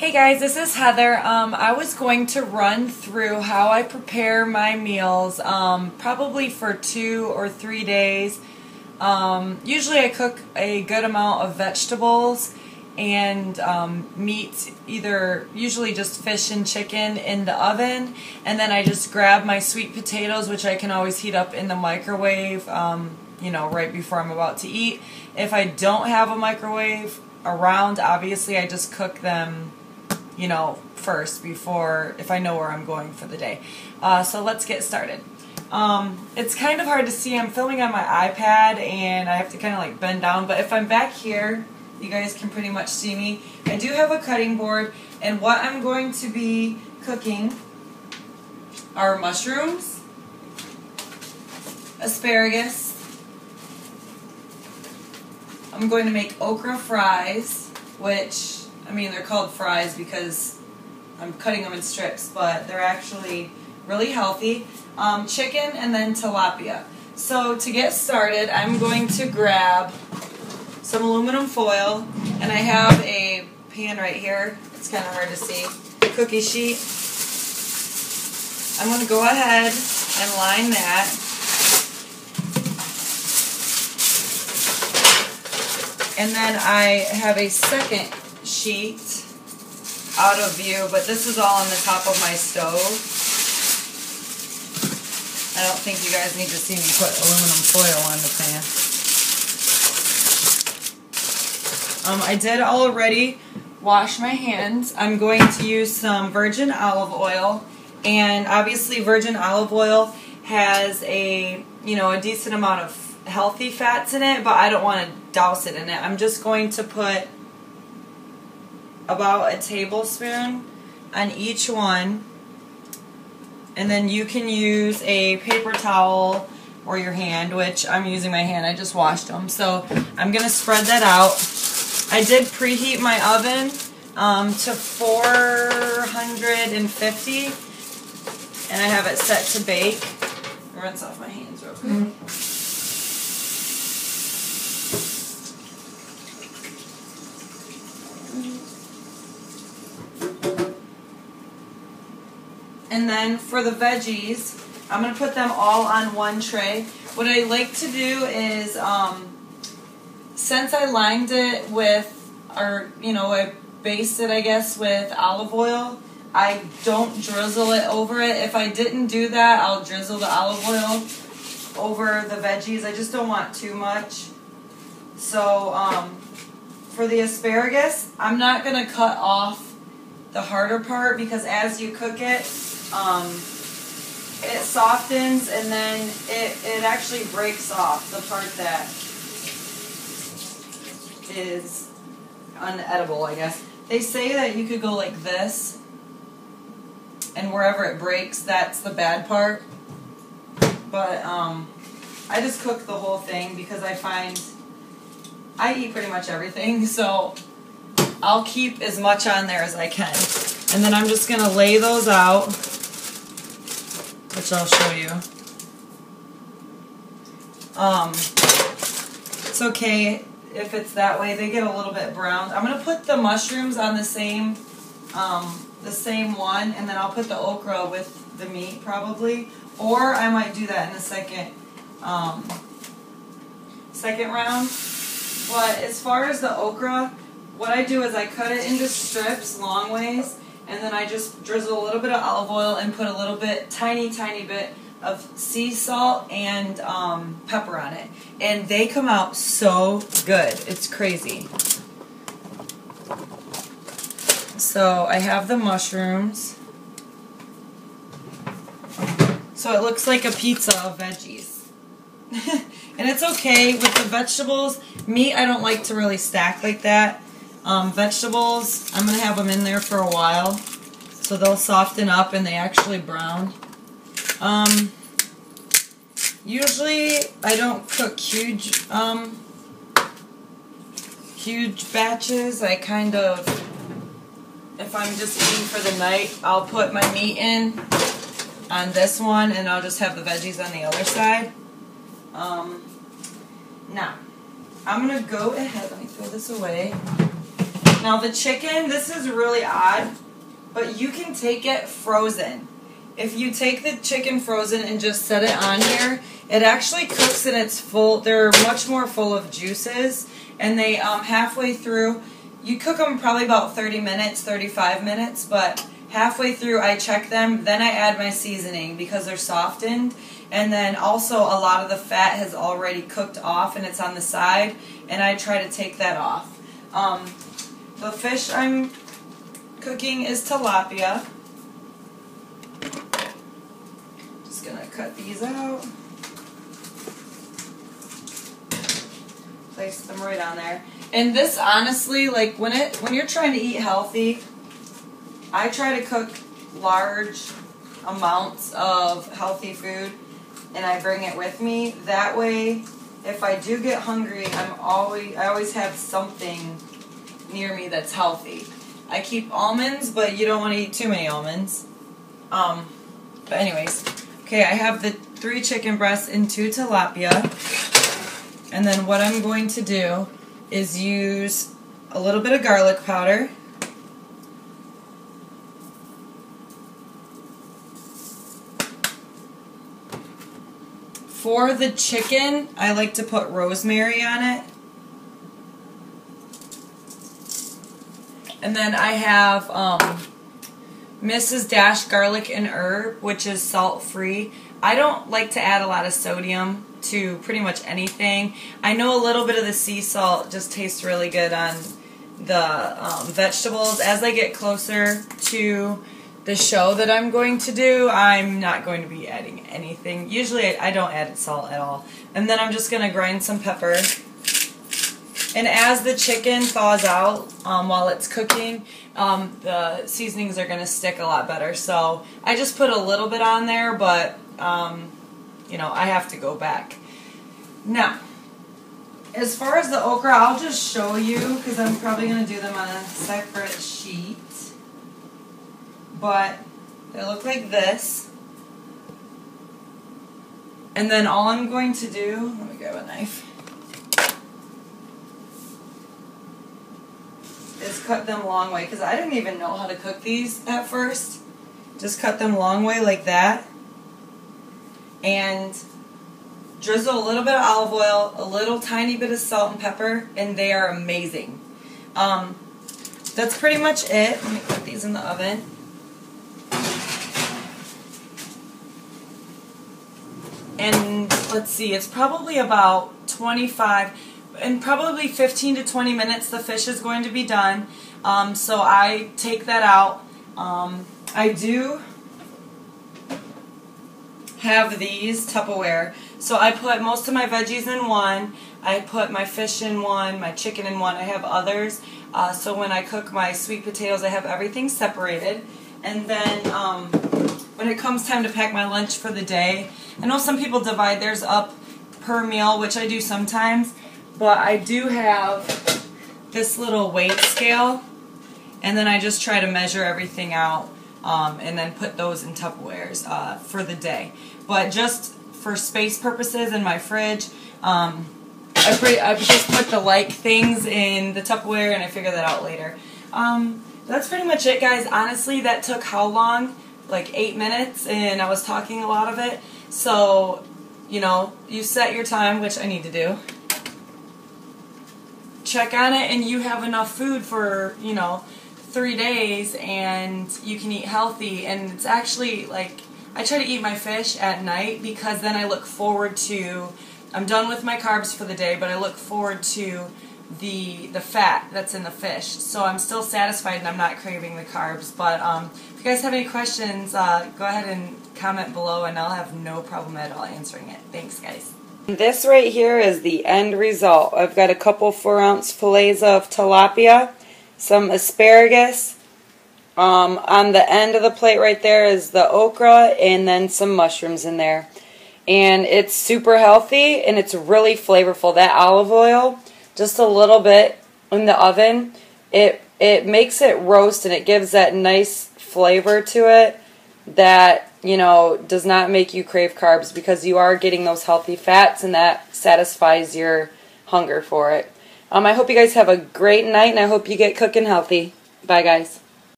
Hey guys, this is Heather. I was going to run through how I prepare my meals, probably for 2 or 3 days. Usually I cook a good amount of vegetables and meat, usually just fish and chicken in the oven, and then I just grab my sweet potatoes, which I can always heat up in the microwave, right before I'm about to eat. If I don't have a microwave around, obviously I just cook them first before, if I know where I'm going for the day. So let's get started. It's kind of hard to see. I'm filming on my iPad and I have to kind of like bend down, but if I'm back here, you guys can pretty much see me. I do have a cutting board, and what I'm going to be cooking are mushrooms, asparagus. I'm going to make okra fries, which, they're called fries because I'm cutting them in strips, but they're actually really healthy. Chicken, and then tilapia. So to get started, I'm going to grab some aluminum foil, and I have a pan right here. It's kind of hard to see. Cookie sheet. I'm going to go ahead and line that. And then I have a second sheet out of view, but this is all on the top of my stove. I don't think you guys need to see me put aluminum foil on the pan. I did already wash my hands. I'm going to use some virgin olive oil, and obviously virgin olive oil has a decent amount of healthy fats in it, but I don't want to douse it in it. I'm just going to put about a tablespoon on each one, and then you can use a paper towel or your hand, which I'm using my hand. I just washed them. So I'm going to spread that out. I did preheat my oven to 450, and I have it set to bake. I'll rinse off my hands real quick. And then for the veggies, I'm going to put them all on one tray. What I like to do is, since I lined it with, I based it, I guess, with olive oil, I don't drizzle it over it. If I didn't do that, I'll drizzle the olive oil over the veggies. I just don't want too much. So, for the asparagus, I'm not going to cut off the harder part, because as you cook it, it softens, and then it actually breaks off the part that is unedible, I guess. They say that you could go like this, and wherever it breaks, that's the bad part. But I just cook the whole thing because I find I eat pretty much everything, so I'll keep as much on there as I can. And then I'm just going to lay those out, which I'll show you. It's okay if it's that way. They get a little bit brown. I'm going to put the mushrooms on the same one, and then I'll put the okra with the meat probably. Or I might do that in the second round. But as far as the okra, what I do is I cut it into strips long ways, and then I just drizzle a little bit of olive oil and put a little bit, tiny bit of sea salt and pepper on it. And they come out so good. It's crazy. So I have the mushrooms. So it looks like a pizza of veggies. And it's okay with the vegetables. Meat, I don't like to really stack like that. Vegetables, I'm going to have them in there for a while, so they'll soften up and they actually brown. Usually I don't cook huge batches. I kind of, if I'm just eating for the night, I'll put my meat in on this one, and I'll just have the veggies on the other side. Now, I'm going to go ahead, let me throw this away. Now the chicken, this is really odd, but you can take it frozen. If you take the chicken frozen and just set it on here, it actually cooks and it's full. They're much more full of juices, and they halfway through, you cook them probably about 30 minutes, 35 minutes, but halfway through I check them, then I add my seasoning because they're softened, and then also a lot of the fat has already cooked off and it's on the side, and I try to take that off. The fish I'm cooking is tilapia. Just gonna cut these out. Place them right on there. And this, honestly, like when you're trying to eat healthy, I try to cook large amounts of healthy food and I bring it with me. That way, if I do get hungry, I always have something near me that's healthy. I keep almonds, but you don't want to eat too many almonds. But anyways, okay, I have the 3 chicken breasts and 2 tilapia. And then what I'm going to do is use a little bit of garlic powder. For the chicken, I like to put rosemary on it. And then I have Mrs. Dash garlic and herb, which is salt-free. I don't like to add a lot of sodium to pretty much anything. I know a little bit of the sea salt just tastes really good on the vegetables. As I get closer to the show that I'm going to do, I'm not going to be adding anything. Usually I don't add salt at all. And then I'm just going to grind some pepper. And as the chicken thaws out while it's cooking, the seasonings are going to stick a lot better. So I just put a little bit on there, but you know, I have to go back. Now, as far as the okra, I'll just show you because I'm probably going to do them on a separate sheet. But they look like this. And then all I'm going to do, let me grab a knife, is cut them long way, because I didn't even know how to cook these at first. Just cut them long way like that. And drizzle a little bit of olive oil, a little tiny bit of salt and pepper, and they are amazing. That's pretty much it. Let me put these in the oven. And let's see, it's probably about 25, in probably 15 to 20 minutes the fish is going to be done. So I take that out. I do have these Tupperware. So I put most of my veggies in one. I put my fish in one, my chicken in one. I have others. So when I cook my sweet potatoes, I have everything separated. And then when it comes time to pack my lunch for the day, I know some people divide theirs up per meal, which I do sometimes, but I do have this little weight scale, and then I just try to measure everything out and then put those in Tupperwares for the day. But just for space purposes in my fridge, I just put the like things in the Tupperware, and I figure that out later. That's pretty much it, guys. Honestly, that took how long? Like 8 minutes, and I was talking a lot of it. So, you know, you set your time, which I need to do. Check on it, and you have enough food for, you know, 3 days, and you can eat healthy. And it's actually, like, I try to eat my fish at night because then I look forward to, I'm done with my carbs for the day, but I look forward to the fat that's in the fish. So I'm still satisfied and I'm not craving the carbs. But if you guys have any questions, go ahead and comment below, and I'll have no problem at all answering it. Thanks, guys. This right here is the end result. I've got a couple 4-ounce fillets of tilapia, some asparagus. On the end of the plate right there is the okra, and then some mushrooms in there. And it's super healthy, and it's really flavorful. That olive oil, just a little bit in the oven, it makes it roast, and it gives that nice flavor to it that, you know, does not make you crave carbs, because you are getting those healthy fats, and that satisfies your hunger for it. I hope you guys have a great night, and I hope you get cooking healthy. Bye, guys.